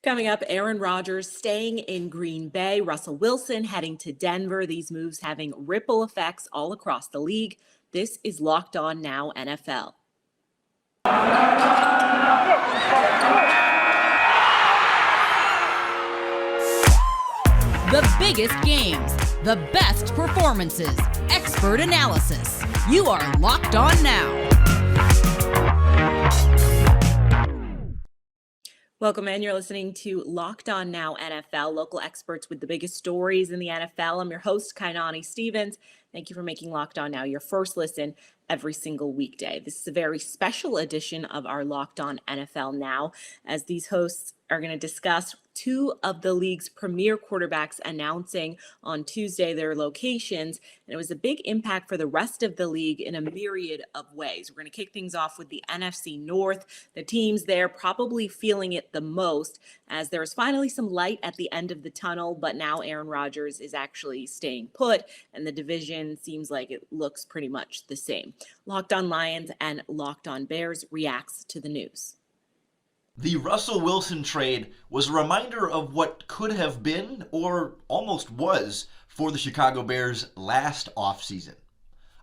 Coming up, Aaron Rodgers staying in Green Bay, Russell Wilson heading to Denver. These moves having ripple effects all across the league. This is Locked On Now NFL. The biggest games, the best performances, expert analysis. You are Locked On Now. Welcome in. You're listening to Locked On Now NFL, local experts with the biggest stories in the NFL. I'm your host, Kainani Stevens. Thank you for making Locked On Now your first listen every single weekday. This is a very special edition of our Locked On NFL Now, as these hosts are going to discuss two of the league's premier quarterbacks announcing on Tuesday their locations. And it was a big impact for the rest of the league in a myriad of ways. We're going to kick things off with the NFC North. The teams there probably feeling it the most, as there is finally some light at the end of the tunnel, but now Aaron Rodgers is actually staying put, and the division seems like it looks pretty much the same. Locked On Lions and Locked On Bears reacts to the news. The Russell Wilson trade was a reminder of what could have been, or almost was, for the Chicago Bears last offseason.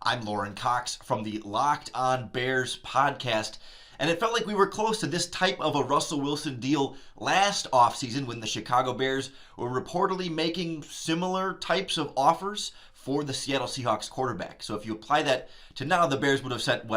I'm Lauren Cox from the Locked On Bears podcast, and it felt like we were close to this type of a Russell Wilson deal last offseason when the Chicago Bears were reportedly making similar types of offers for the Seattle Seahawks quarterback. So if you apply that to now, the Bears would have sent,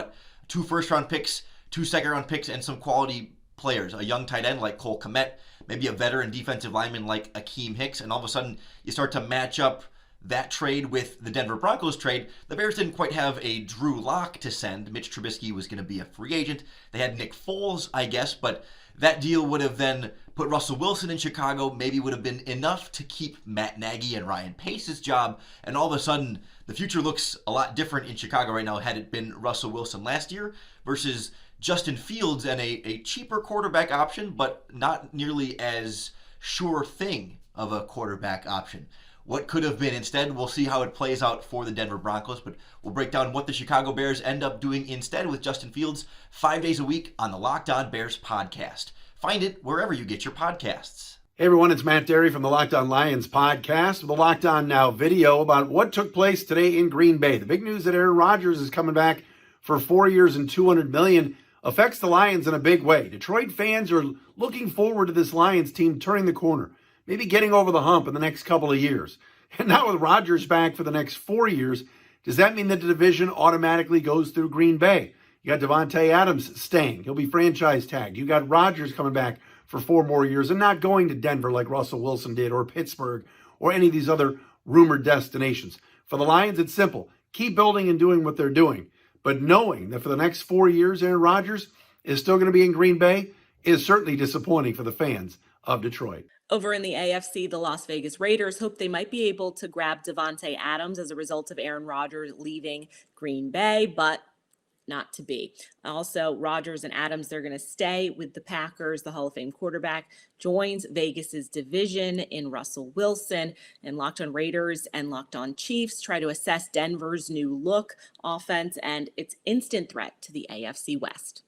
2 first-round picks, 2 second-round picks, and some quality players, a young tight end like Cole Kmet, maybe a veteran defensive lineman like Akeem Hicks, and all of a sudden you start to match up that trade with the Denver Broncos trade. The Bears didn't quite have a Drew Lock to send. Mitch Trubisky was going to be a free agent. They had Nick Foles, I guess, but that deal would have then put Russell Wilson in Chicago, maybe would have been enough to keep Matt Nagy and Ryan Pace's job, and all of a sudden the future looks a lot different in Chicago right now had it been Russell Wilson last year versus Justin Fields and a cheaper quarterback option, but not nearly as sure thing of a quarterback option. What could have been instead, we'll see how it plays out for the Denver Broncos, but we'll break down what the Chicago Bears end up doing instead with Justin Fields 5 days a week on the Locked On Bears podcast. Find it wherever you get your podcasts. Hey everyone, it's Matt Derry from the Locked On Lions podcast with a Locked On Now video about what took place today in Green Bay. The big news that Aaron Rodgers is coming back for 4 years and $200 million affects the Lions in a big way. Detroit fans are looking forward to this Lions team turning the corner, maybe getting over the hump in the next couple of years. And now with Rodgers back for the next 4 years, does that mean that the division automatically goes through Green Bay? You got Davante Adams staying. He'll be franchise tagged. You got Rodgers coming back for 4 more years and not going to Denver like Russell Wilson did, or Pittsburgh, or any of these other rumored destinations. For the Lions, it's simple. Keep building and doing what they're doing. But knowing that for the next 4 years, Aaron Rodgers is still going to be in Green Bay is certainly disappointing for the fans of Detroit. Over in the AFC, the Las Vegas Raiders hope they might be able to grab Davante Adams as a result of Aaron Rodgers leaving Green Bay, but not to be. Also, Rodgers and Adams, they're going to stay with the Packers. The Hall of Fame quarterback joins Vegas's division in Russell Wilson. And Locked On Raiders and Locked On Chiefs try to assess Denver's new look offense and its instant threat to the AFC West.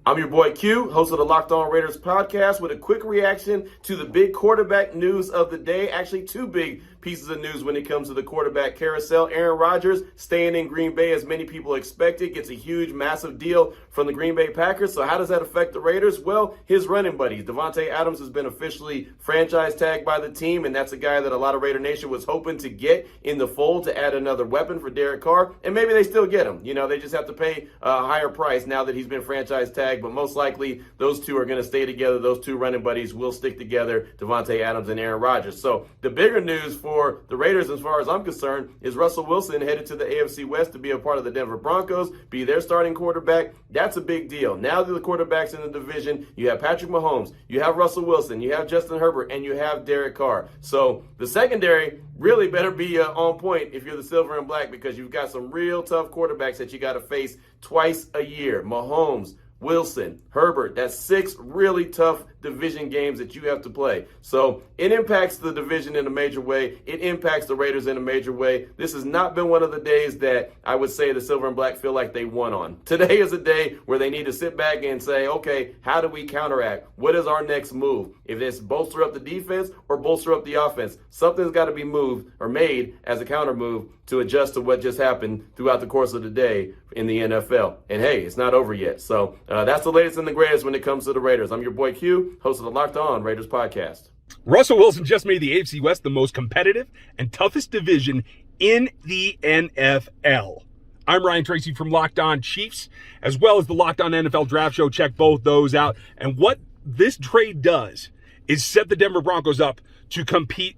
I'm your boy Q, host of the Locked On Raiders podcast, with a quick reaction to the big quarterback news of the day. Actually, 2 big pieces of news when it comes to the quarterback carousel. Aaron Rodgers staying in Green Bay as many people expected, gets a huge, massive deal from the Green Bay Packers. So how does that affect the Raiders? Well, his running buddies. Davante Adams has been officially franchise tagged by the team, and that's a guy that a lot of Raider Nation was hoping to get in the fold to add another weapon for Derek Carr, and maybe they still get him. You know, they just have to pay a higher price now that he's been franchise tagged, but most likely those two are going to stay together. Those 2 running buddies will stick together, Davante Adams and Aaron Rodgers. So the bigger news for the Raiders, as far as I'm concerned, is Russell Wilson headed to the AFC West to be a part of the Denver Broncos, be their starting quarterback. That's a big deal. Now that the quarterbacks in the division, you have Patrick Mahomes, you have Russell Wilson, you have Justin Herbert, and you have Derek Carr. So the secondary really better be on point if you're the silver and black, because you've got some real tough quarterbacks that you got to face twice a year. Mahomes, Wilson, Herbert. That's 6 really tough division games that you have to play. So it impacts the division in a major way. It impacts the Raiders in a major way. This has not been one of the days that I would say the Silver and Black feel like they won on. Today is a day where they need to sit back and say, okay, how do we counteract? What is our next move? If it's bolster up the defense or bolster up the offense, something's got to be moved or made as a counter move to adjust to what just happened throughout the course of the day in the NFL. And hey, it's not over yet. So that's the latest and the greatest when it comes to the Raiders. I'm your boy Q, host of the Locked On Raiders podcast. Russell Wilson just made the AFC West the most competitive and toughest division in the NFL. I'm Ryan Tracy from Locked On Chiefs, as well as the Locked On NFL Draft Show. Check both those out. And what this trade does is set the Denver Broncos up to compete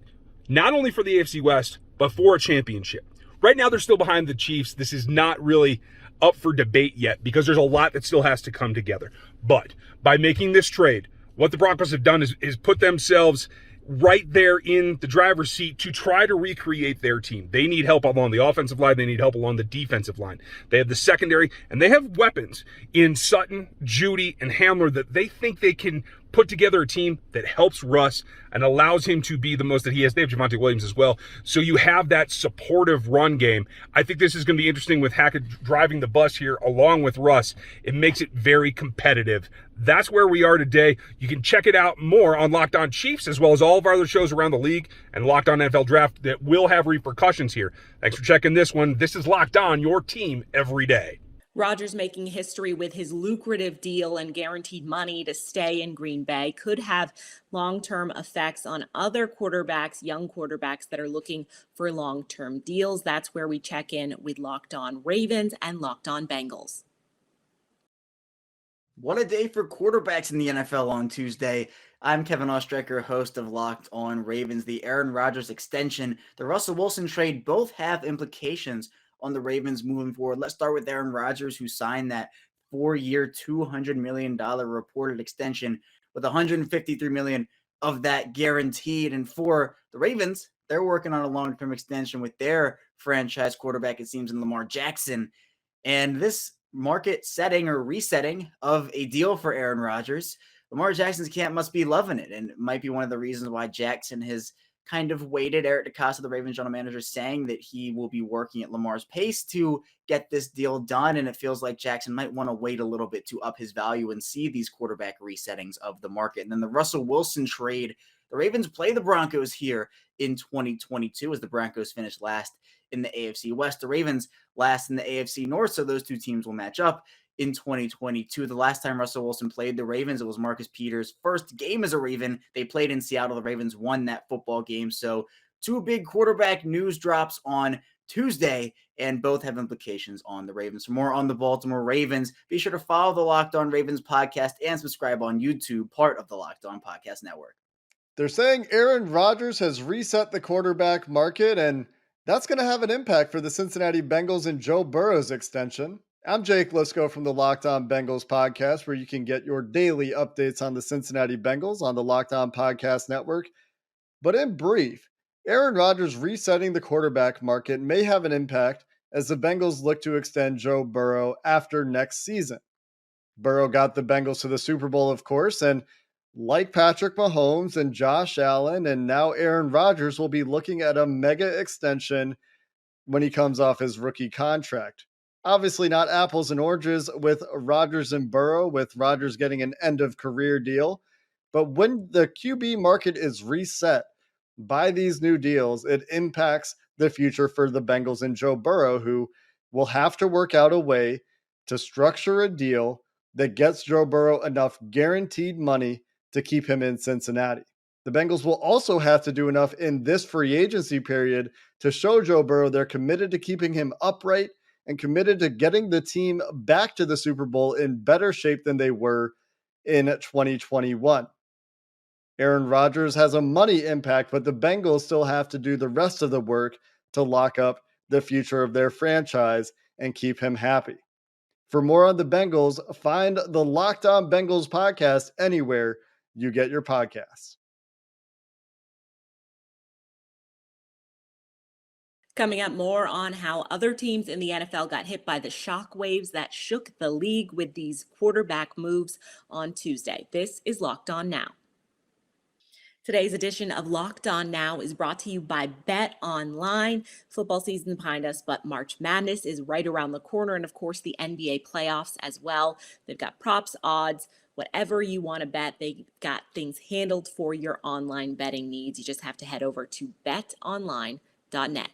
not only for the AFC West, but for a championship. Right now, they're still behind the Chiefs. This is not really up for debate yet because there's a lot that still has to come together. But by making this trade, what the Broncos have done is put themselves right there in the driver's seat to try to recreate their team. They need help along the offensive line. They need help along the defensive line. They have the secondary, and they have weapons in Sutton, Judy, and Hamler that they think they can put together a team that helps Russ and allows him to be the most that he has. They have Javonte Williams as well. So you have that supportive run game. I think this is going to be interesting with Hackett driving the bus here along with Russ. It makes it very competitive. That's where we are today. You can check it out more on Locked On Chiefs as well as all of our other shows around the league and Locked On NFL Draft that will have repercussions here. Thanks for checking this one. This is Locked On, your team every day. Rodgers making history with his lucrative deal and guaranteed money to stay in Green Bay could have long-term effects on other quarterbacks, young quarterbacks that are looking for long-term deals. That's where we check in with Locked On Ravens and Locked On Bengals. What a day for quarterbacks in the NFL on Tuesday. I'm Kevin Ostrecker, host of Locked On Ravens. The Aaron Rodgers extension, the Russell Wilson trade, both have implications on the Ravens moving forward. Let's start with Aaron Rodgers, who signed that 4-year, $200 million reported extension with $153 million of that guaranteed. And for the Ravens, they're working on a long-term extension with their franchise quarterback, it seems, in Lamar Jackson. And this market setting or resetting of a deal for Aaron Rodgers, Lamar Jackson's camp must be loving it. And it might be one of the reasons why Jackson has kind of waited. Eric DeCosta, the Ravens general manager, saying that he will be working at Lamar's pace to get this deal done. And it feels like Jackson might want to wait a little bit to up his value and see these quarterback resettings of the market. And then the Russell Wilson trade, the Ravens play the Broncos here in 2022 as the Broncos finish last in the AFC West. The Ravens last in the AFC North, so those two teams will match up in 2022. The last time Russell Wilson played the Ravens, it was Marcus Peters' first game as a Raven. They played in Seattle. The Ravens won that football game. So two big quarterback news drops on Tuesday, and both have implications on the Ravens. For more on the Baltimore Ravens, be sure to follow the Locked On Ravens podcast and subscribe on YouTube, part of the Locked On Podcast Network. They're saying Aaron Rodgers has reset the quarterback market, and that's going to have an impact for the Cincinnati Bengals and Joe Burrow's extension. I'm Jake Lisco from the Locked On Bengals podcast, where you can get your daily updates on the Cincinnati Bengals on the Locked On Podcast Network. But in brief, Aaron Rodgers resetting the quarterback market may have an impact as the Bengals look to extend Joe Burrow after next season. Burrow got the Bengals to the Super Bowl, of course, and like Patrick Mahomes and Josh Allen, and now Aaron Rodgers will be looking at a mega extension when he comes off his rookie contract. Obviously not apples and oranges with Rodgers and Burrow, with Rodgers getting an end-of-career deal. But when the QB market is reset by these new deals, it impacts the future for the Bengals and Joe Burrow, who will have to work out a way to structure a deal that gets Joe Burrow enough guaranteed money to keep him in Cincinnati. The Bengals will also have to do enough in this free agency period to show Joe Burrow they're committed to keeping him upright and committed to getting the team back to the Super Bowl in better shape than they were in 2021. Aaron Rodgers has a money impact, but the Bengals still have to do the rest of the work to lock up the future of their franchise and keep him happy. For more on the Bengals, find the Locked On Bengals podcast anywhere you get your podcasts. Coming up, more on how other teams in the NFL got hit by the shock waves that shook the league with these quarterback moves on Tuesday. This is Locked On Now. Today's edition of Locked On Now is brought to you by Bet Online. Football season behind us, but March Madness is right around the corner, and of course the NBA playoffs as well. They've got props, odds, whatever you want to bet. They've got things handled for your online betting needs. You just have to head over to betonline.net.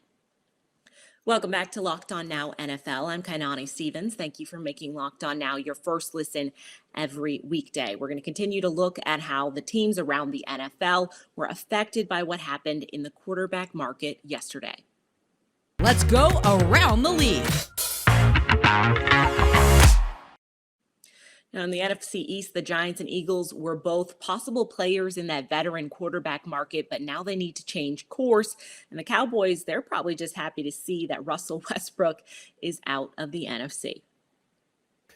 Welcome back to Locked On Now NFL. I'm Kainani Stevens. Thank you for making Locked On Now your first listen every weekday. We're going to continue to look at how the teams around the NFL were affected by what happened in the quarterback market yesterday. Let's go around the league. Now, in the NFC East, the Giants and Eagles were both possible players in that veteran quarterback market, but now they need to change course. And the Cowboys, they're probably just happy to see that Russell Westbrook is out of the NFC.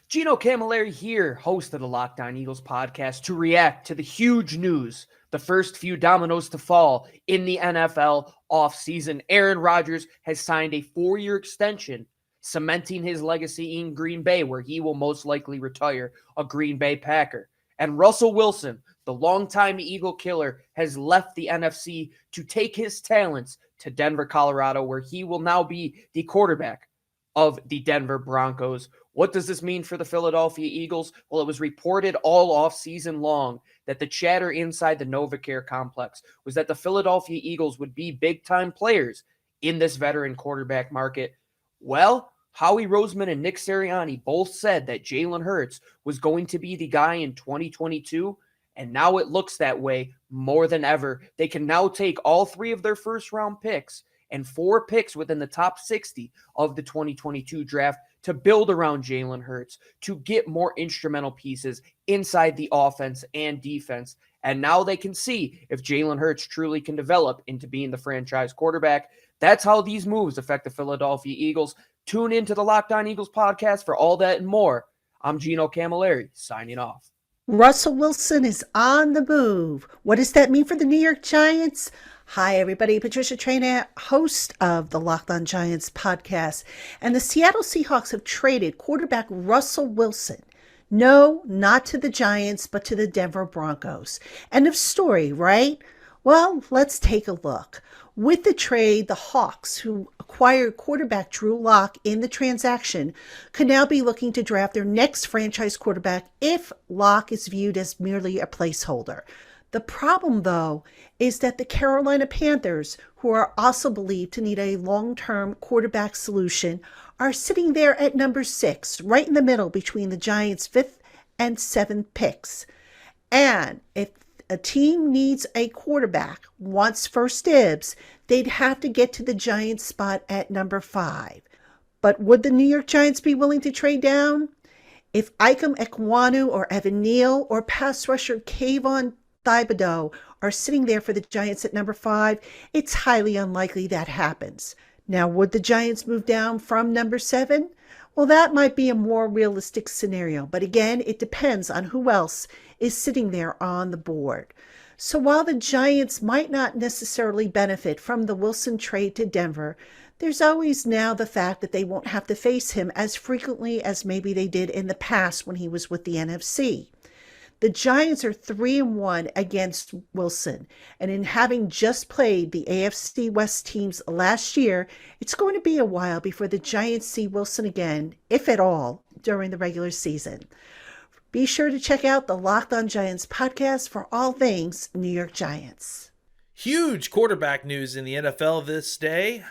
Gino Camilleri here, host of the Locked On Eagles podcast, to react to the huge news, the first few dominoes to fall in the NFL offseason. Aaron Rodgers has signed a 4-year extension, cementing his legacy in Green Bay, where he will most likely retire a Green Bay Packer. And Russell Wilson, the longtime Eagle killer, has left the NFC to take his talents to Denver, Colorado, where he will now be the quarterback of the Denver Broncos. What does this mean for the Philadelphia Eagles? Well, it was reported all off season long that the chatter inside the NovaCare complex was that the Philadelphia Eagles would be big-time players in this veteran quarterback market. Well, Howie Roseman and Nick Sirianni both said that Jalen Hurts was going to be the guy in 2022, and now it looks that way more than ever. They can now take all 3 of their first-round picks and 4 picks within the top 60 of the 2022 draft to build around Jalen Hurts, to get more instrumental pieces inside the offense and defense. And now they can see if Jalen Hurts truly can develop into being the franchise quarterback. That's how these moves affect the Philadelphia Eagles. Tune into the Locked On Eagles podcast for all that and more. I'm Gino Camilleri, signing off. Russell Wilson is on the move. What does that mean for the New York Giants? Hi, everybody. Patricia Traynor, host of the Locked On Giants podcast. And the Seattle Seahawks have traded quarterback Russell Wilson. No, not to the Giants, but to the Denver Broncos. End of story, right? Well, let's take a look. With the trade, the Hawks, who acquired quarterback Drew Lock in the transaction, could now be looking to draft their next franchise quarterback if Lock is viewed as merely a placeholder. The problem, though, is that the Carolina Panthers, who are also believed to need a long-term quarterback solution, are sitting there at number 6, right in the middle between the Giants' 5th and 7th picks. And if a team needs a quarterback, wants first dibs, they'd have to get to the Giants spot at number 5. But would the New York Giants be willing to trade down? If Ikem Ekwonu or Evan Neal or pass rusher Kayvon Thibodeau are sitting there for the Giants at number 5, it's highly unlikely that happens. Now, would the Giants move down from number 7? Well, that might be a more realistic scenario, but again, it depends on who else is sitting there on the board. So while the Giants might not necessarily benefit from the Wilson trade to Denver, there's always now the fact that they won't have to face him as frequently as maybe they did in the past when he was with the NFC. The Giants are 3-1 against Wilson, and in having just played the AFC West teams last year, it's going to be a while before the Giants see Wilson again, if at all, during the regular season. Be sure to check out the Locked On Giants podcast for all things New York Giants. Huge quarterback news in the NFL this day.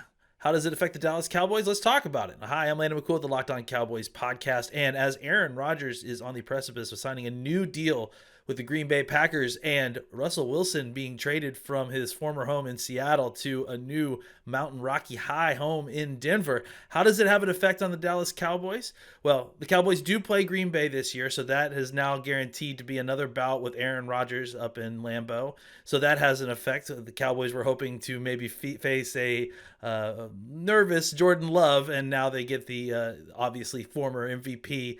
How does it affect the Dallas Cowboys? Let's talk about it. Hi, I'm Landon McCool with the Locked On Cowboys podcast. And as Aaron Rodgers is on the precipice of signing a new deal with the Green Bay Packers and Russell Wilson being traded from his former home in Seattle to a new Mountain Rocky High home in Denver, how does it have an effect on the Dallas Cowboys? Well, the Cowboys do play Green Bay this year, so that is now guaranteed to be another bout with Aaron Rodgers up in Lambeau. So that has an effect. The Cowboys were hoping to maybe face a nervous Jordan Love, and now they get the obviously former MVP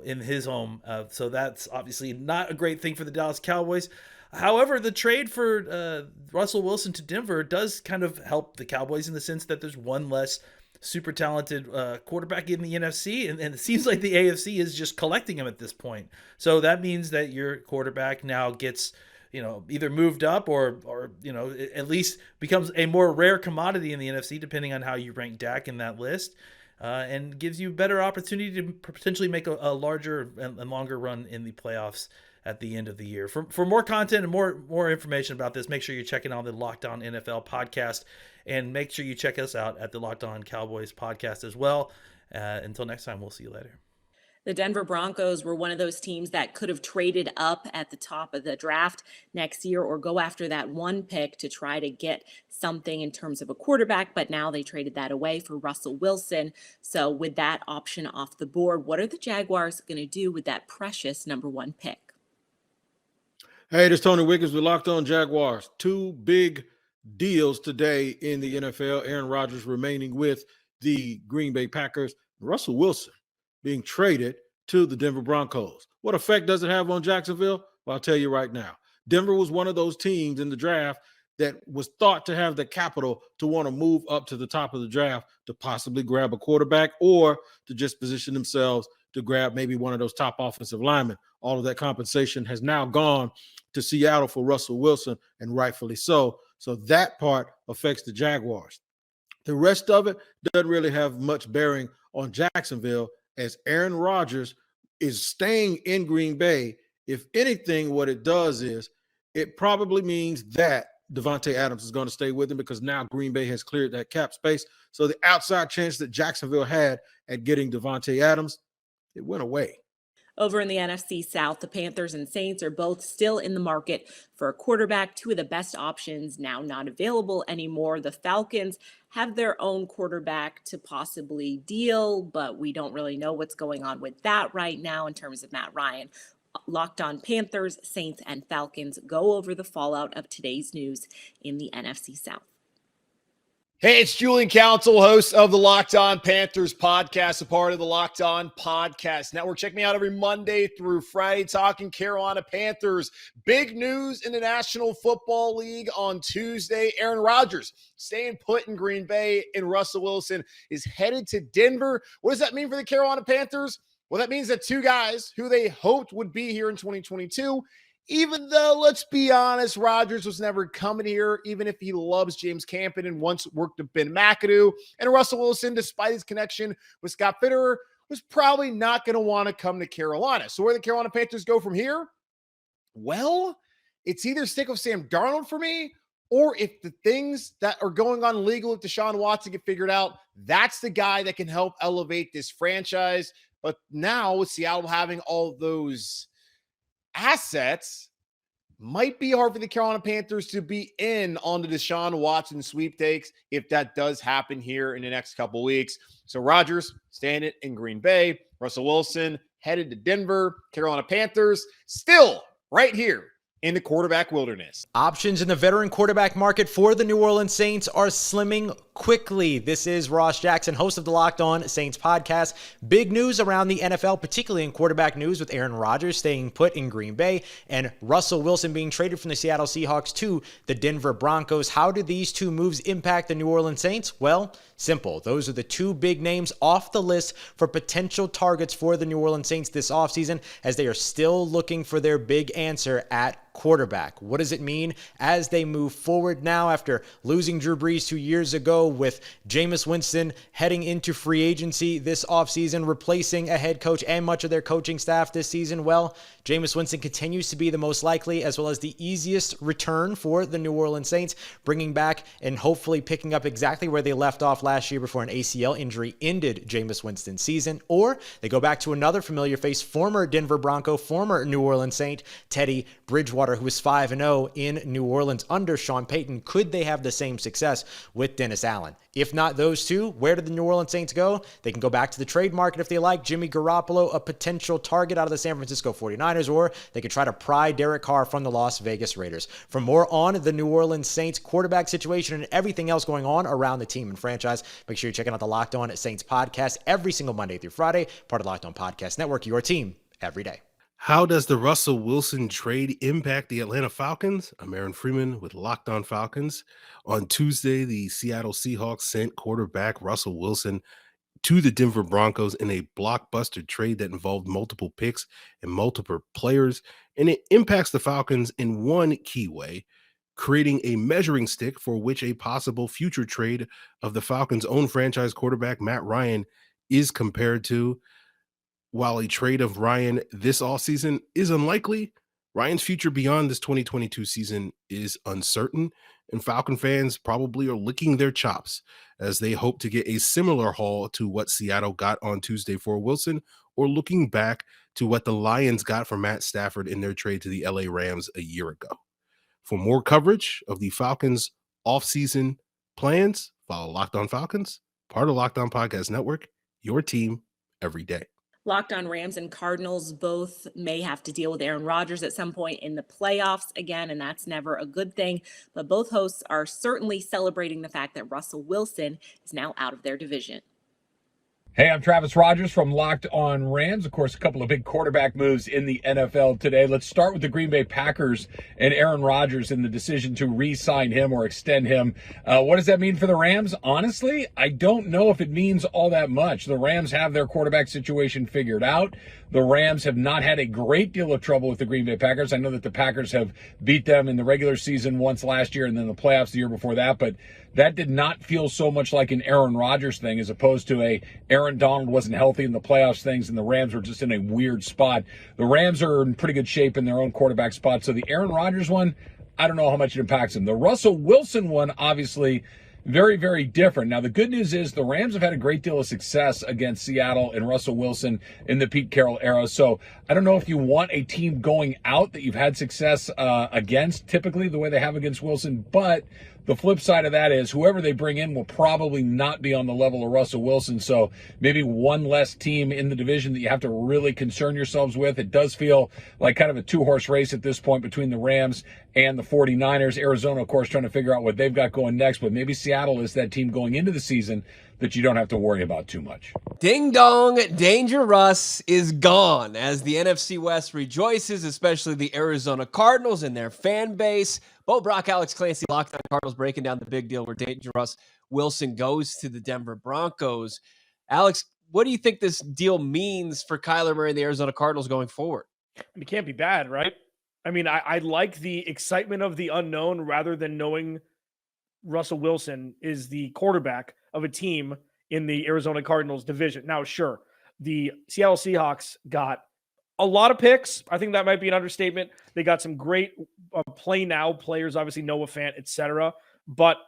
in his home. So that's obviously not a great thing for the Dallas Cowboys. However, the trade for Russell Wilson to Denver does kind of help the Cowboys in the sense that there's one less super talented quarterback in the NFC, and it seems like the AFC is just collecting him at this point. So that means that your quarterback now gets, either moved up or at least becomes a more rare commodity in the NFC, depending on how you rank Dak in that list, and gives you better opportunity to potentially make a larger and longer run in the playoffs at the end of the year. For more content and more information about this, make sure you're checking out the Locked On NFL podcast, and make sure you check us out at the Locked On Cowboys podcast as well. Until next time, we'll see you later. The Denver Broncos were one of those teams that could have traded up at the top of the draft next year or go after that one pick to try to get something in terms of a quarterback, but now they traded that away for Russell Wilson. So with that option off the board, what are the Jaguars going to do with that precious number 1 pick? Hey, this is Tony Wiggins with Locked On Jaguars. 2 big deals today in the NFL. Aaron Rodgers remaining with the Green Bay Packers. Russell Wilson being traded to the Denver Broncos. What effect does it have on Jacksonville? Well, I'll tell you right now. Denver was one of those teams in the draft that was thought to have the capital to want to move up to the top of the draft to possibly grab a quarterback or to just position themselves to grab maybe one of those top offensive linemen. All of that compensation has now gone to Seattle for Russell Wilson, and rightfully so. So that part affects the Jaguars. The rest of it doesn't really have much bearing on Jacksonville, as Aaron Rodgers is staying in Green Bay. If anything, what it does is it probably means that Davante Adams is going to stay with him, because now Green Bay has cleared that cap space. So the outside chance that Jacksonville had at getting Davante Adams, it went away. Over in the NFC South, the Panthers and Saints are both still in the market for a quarterback. 2 of the best options now not available anymore. The Falcons have their own quarterback to possibly deal, but we don't really know what's going on with that right now in terms of Matt Ryan. Locked On Panthers, Saints, and Falcons go over the fallout of today's news in the NFC South. Hey, it's Julian Council, host of the Locked On Panthers podcast, a part of the Locked On Podcast Network. Check me out every Monday through Friday talking Carolina Panthers. Big news in the National Football League on Tuesday. Aaron Rodgers staying put in Green Bay, and Russell Wilson is headed to Denver. What does that mean for the Carolina Panthers? Well, that means that 2 guys who they hoped would be here in 2022, even though, let's be honest, Rodgers was never coming here, even if he loves James Campen and once worked with Ben McAdoo. And Russell Wilson, despite his connection with Scott Fitterer, was probably not going to want to come to Carolina. So where the Carolina Panthers go from here? Well, it's either stick with Sam Darnold for me, or if the things that are going on legal with Deshaun Watson get figured out, that's the guy that can help elevate this franchise. But now with Seattle having all those assets, might be hard for the Carolina Panthers to be in on the Deshaun Watson sweepstakes if that does happen here in the next couple weeks. So Rodgers staying in Green Bay, Russell Wilson headed to Denver, Carolina Panthers still right here in the quarterback wilderness. Options in the veteran quarterback market for the New Orleans Saints are slimming quickly. This is Ross Jackson, host of the Locked On Saints podcast. Big news around the NFL, particularly in quarterback news, with Aaron Rodgers staying put in Green Bay and Russell Wilson being traded from the Seattle Seahawks to the Denver Broncos. How do these 2 moves impact the New Orleans Saints? Well, simple. Those are the 2 big names off the list for potential targets for the New Orleans Saints this offseason, as they are still looking for their big answer at quarterback. What does it mean as they move forward now after losing Drew Brees 2 years ago, with Jameis Winston heading into free agency this offseason, replacing a head coach and much of their coaching staff this season? Well, Jameis Winston continues to be the most likely as well as the easiest return for the New Orleans Saints, bringing back and hopefully picking up exactly where they left off last year before an ACL injury ended Jameis Winston's season. Or they go back to another familiar face, former Denver Bronco, former New Orleans Saint, Teddy Bridgewater, who was 5-0 in New Orleans under Sean Payton. Could they have the same success with Dennis Allen? If not those 2, where did the New Orleans Saints go? They can go back to the trade market if they like. Jimmy Garoppolo, a potential target out of the San Francisco 49ers, or they could try to pry Derek Carr from the Las Vegas Raiders. For more on the New Orleans Saints quarterback situation and everything else going on around the team and franchise, make sure you're checking out the Locked On Saints podcast every single Monday through Friday, part of the Locked On Podcast Network, your team every day. How does the Russell Wilson trade impact the Atlanta Falcons? I'm Aaron Freeman with Locked On Falcons. On Tuesday, the Seattle Seahawks sent quarterback Russell Wilson to the Denver Broncos in a blockbuster trade that involved multiple picks and multiple players, and it impacts the Falcons in one key way, creating a measuring stick for which a possible future trade of the Falcons' own franchise quarterback Matt Ryan is compared to. While a trade of Ryan this offseason is unlikely, Ryan's future beyond this 2022 season is uncertain, and Falcon fans probably are licking their chops as they hope to get a similar haul to what Seattle got on Tuesday for Wilson, or looking back to what the Lions got for Matt Stafford in their trade to the LA Rams a year ago. For more coverage of the Falcons' offseason plans, follow Locked On Falcons, part of Locked On Podcast Network, your team every day. Locked On Rams and Cardinals both may have to deal with Aaron Rodgers at some point in the playoffs again, and that's never a good thing. But both hosts are certainly celebrating the fact that Russell Wilson is now out of their division. Hey, I'm Travis Rogers from Locked On Rams. Of course, a couple of big quarterback moves in the NFL today. Let's start with the Green Bay Packers and Aaron Rodgers and the decision to re-sign him or extend him. What does that mean for the Rams? Honestly, I don't know if it means all that much. The Rams have their quarterback situation figured out. The Rams have not had a great deal of trouble with the Green Bay Packers. I know that the Packers have beat them in the regular season once last year and then the playoffs the year before that, but that did not feel so much like an Aaron Rodgers thing as opposed to a Aaron Donald wasn't healthy in the playoffs things and the Rams were just in a weird spot. The Rams are in pretty good shape in their own quarterback spot. So the Aaron Rodgers one, I don't know how much it impacts him. The Russell Wilson one, obviously, very, very different. Now, the good news is the Rams have had a great deal of success against Seattle and Russell Wilson in the Pete Carroll era. So I don't know if you want a team going out that you've had success against, typically the way they have against Wilson, but the flip side of that is whoever they bring in will probably not be on the level of Russell Wilson. So maybe one less team in the division that you have to really concern yourselves with. It does feel like kind of a two-horse race at this point between the Rams and the 49ers. Arizona, of course, trying to figure out what they've got going next. But maybe Seattle is that team going into the season that you don't have to worry about too much. Ding dong, Danger Russ is gone as the NFC West rejoices, especially the Arizona Cardinals and their fan base. Bo Brock, Alex Clancy, Locked On Cardinals breaking down the big deal where Danger Russ Wilson goes to the Denver Broncos. Alex, what do you think this deal means for Kyler Murray and the Arizona Cardinals going forward? It can't be bad, right? I mean, I like the excitement of the unknown rather than knowing Russell Wilson is the quarterback of a team in the Arizona Cardinals division. Now, sure, the Seattle Seahawks got a lot of picks. I think that might be an understatement. They got some great play now players, obviously Noah Fant, etc. But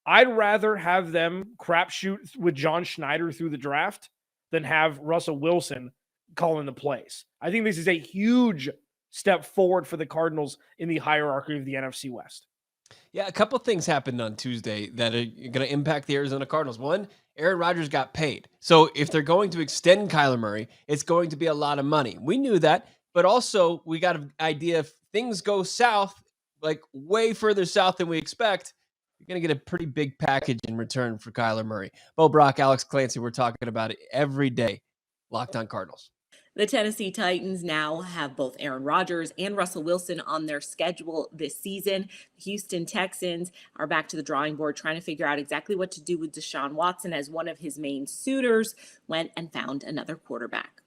I'd rather have them crapshoot with John Schneider through the draft than have Russell Wilson calling the plays. I think this is a huge step forward for the Cardinals in the hierarchy of the NFC West. Yeah, a couple things happened on Tuesday that are going to impact the Arizona Cardinals. One, Aaron Rodgers got paid. So if they're going to extend Kyler Murray, it's going to be a lot of money. We knew that, but also we got an idea if things go south, like way further south than we expect, you're going to get a pretty big package in return for Kyler Murray. Bo Brock, Alex Clancy, we're talking about it every day. Locked On Cardinals. The Tennessee Titans now have both Aaron Rodgers and Russell Wilson on their schedule this season. The Houston Texans are back to the drawing board trying to figure out exactly what to do with Deshaun Watson as one of his main suitors, went and found another quarterback.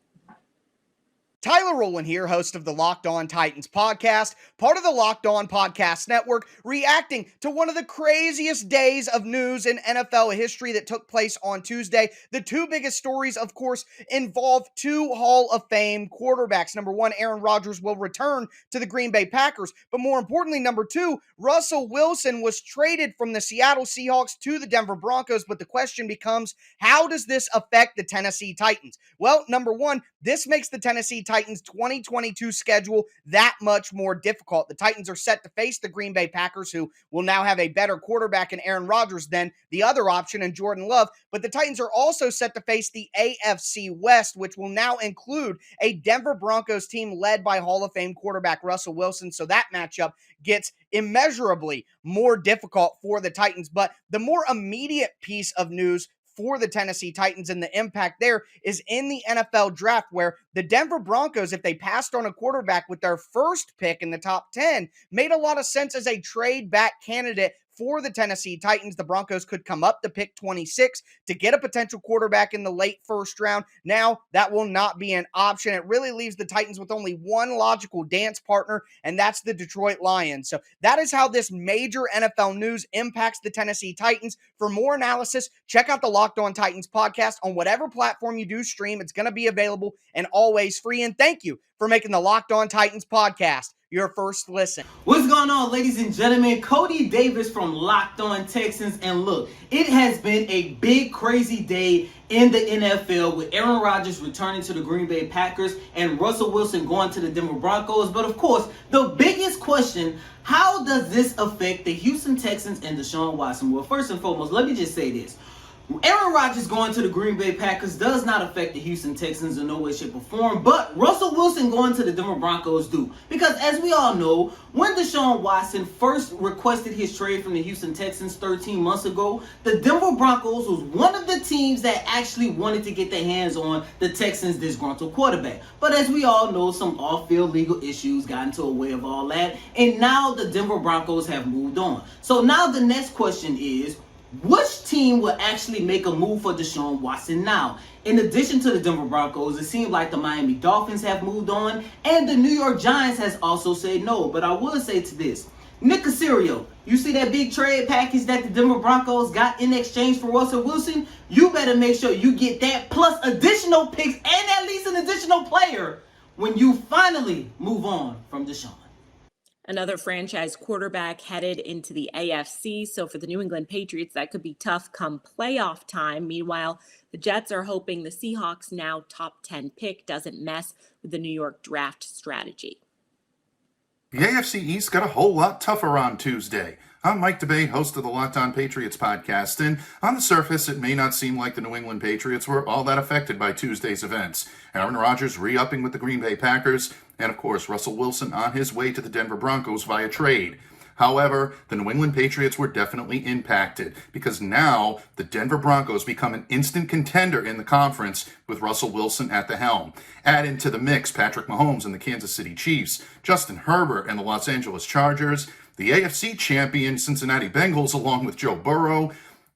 Tyler Rowland here, host of the Locked On Titans podcast, part of the Locked On Podcast Network, reacting to one of the craziest days of news in NFL history that took place on Tuesday. The two biggest stories, of course, involve two Hall of Fame quarterbacks. Number one, Aaron Rodgers will return to the Green Bay Packers. But more importantly, number two, Russell Wilson was traded from the Seattle Seahawks to the Denver Broncos. But the question becomes, how does this affect the Tennessee Titans? Well, number one, this makes the Tennessee Titans 2022 schedule that much more difficult. The Titans are set to face the Green Bay Packers, who will now have a better quarterback in Aaron Rodgers than the other option in Jordan Love. But the Titans are also set to face the AFC West, which will now include a Denver Broncos team led by Hall of Fame quarterback Russell Wilson. So that matchup gets immeasurably more difficult for the Titans. But the more immediate piece of news for the Tennessee Titans, and the impact there is in the NFL draft, where the Denver Broncos, if they passed on a quarterback with their first pick in the top 10, made a lot of sense as a trade back candidate for the Tennessee Titans. The Broncos could come up to pick 26 to get a potential quarterback in the late first round. Now, that will not be an option. It really leaves the Titans with only one logical dance partner, and that's the Detroit Lions. So that is how this major NFL news impacts the Tennessee Titans. For more analysis, check out the Locked On Titans podcast on whatever platform you do stream. It's going to be available and always free. And thank you for making the Locked On Titans podcast your first listen. What's going on, ladies and gentlemen? Cody Davis from Locked On Texans. And look, it has been a big, crazy day in the NFL with Aaron Rodgers returning to the Green Bay Packers and Russell Wilson going to the Denver Broncos. But of course, the biggest question, how does this affect the Houston Texans and Deshaun Watson? Well, first and foremost, let me just say this. Aaron Rodgers going to the Green Bay Packers does not affect the Houston Texans in no way, shape, or form, but Russell Wilson going to the Denver Broncos do. Because as we all know, when Deshaun Watson first requested his trade from the Houston Texans 13 months ago, the Denver Broncos was one of the teams that actually wanted to get their hands on the Texans' disgruntled quarterback. But as we all know, some off-field legal issues got into a way of all that, and now the Denver Broncos have moved on. So now the next question is, which team will actually make a move for Deshaun Watson now? In addition to the Denver Broncos, it seems like the Miami Dolphins have moved on, and the New York Giants has also said no. But I will say to this, Nick Caserio, you see that big trade package that the Denver Broncos got in exchange for Russell Wilson? You better make sure you get that, plus additional picks and at least an additional player when you finally move on from Deshaun. Another franchise quarterback headed into the AFC. So for the New England Patriots, that could be tough come playoff time. Meanwhile, the Jets are hoping the Seahawks' now top 10 pick doesn't mess with the New York draft strategy. The AFC East got a whole lot tougher on Tuesday. I'm Mike DeBay, host of the Locked On Patriots podcast, and on the surface, it may not seem like the New England Patriots were all that affected by Tuesday's events. Aaron Rodgers re-upping with the Green Bay Packers, and of course, Russell Wilson on his way to the Denver Broncos via trade. However, the New England Patriots were definitely impacted because now the Denver Broncos become an instant contender in the conference with Russell Wilson at the helm. Add into the mix Patrick Mahomes and the Kansas City Chiefs, Justin Herbert and the Los Angeles Chargers, the AFC champion Cincinnati Bengals along with Joe Burrow.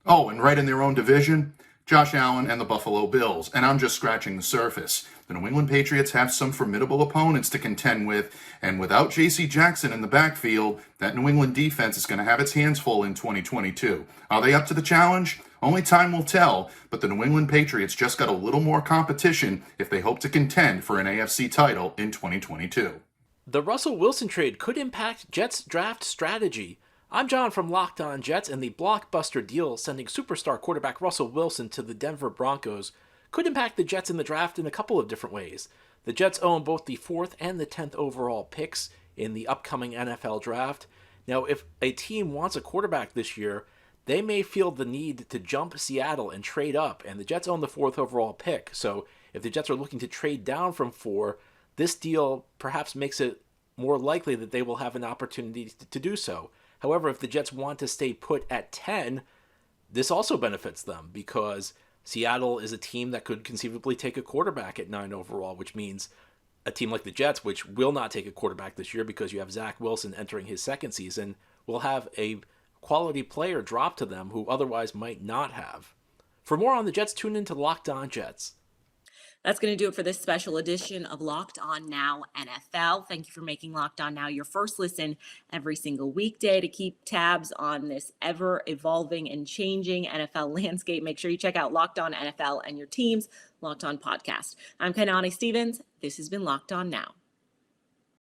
Oh, and right in their own division, Josh Allen and the Buffalo Bills. And I'm just scratching the surface. The New England Patriots have some formidable opponents to contend with, and without J.C. Jackson in the backfield, that New England defense is going to have its hands full in 2022. Are they up to the challenge? Only time will tell, but the New England Patriots just got a little more competition if they hope to contend for an AFC title in 2022. The Russell Wilson trade could impact Jets draft strategy. I'm John from Locked On Jets, and the blockbuster deal sending superstar quarterback Russell Wilson to the Denver Broncos could impact the Jets in the draft in a couple of different ways. The Jets own both the 4th and the 10th overall picks in the upcoming NFL draft. Now, if a team wants a quarterback this year, they may feel the need to jump Seattle and trade up, and the Jets own the 4th overall pick. So if the Jets are looking to trade down from 4, this deal perhaps makes it more likely that they will have an opportunity to do so. However, if the Jets want to stay put at 10, this also benefits them because Seattle is a team that could conceivably take a quarterback at 9 overall, which means a team like the Jets, which will not take a quarterback this year because you have Zach Wilson entering his second season, will have a quality player drop to them who otherwise might not have. For more on the Jets, tune into Locked On Jets. That's going to do it for this special edition of Locked On Now NFL. Thank you for making Locked On Now your first listen every single weekday. To keep tabs on this ever-evolving and changing NFL landscape, make sure you check out Locked On NFL and your team's Locked On podcast. I'm Kainani Stevens. This has been Locked On Now.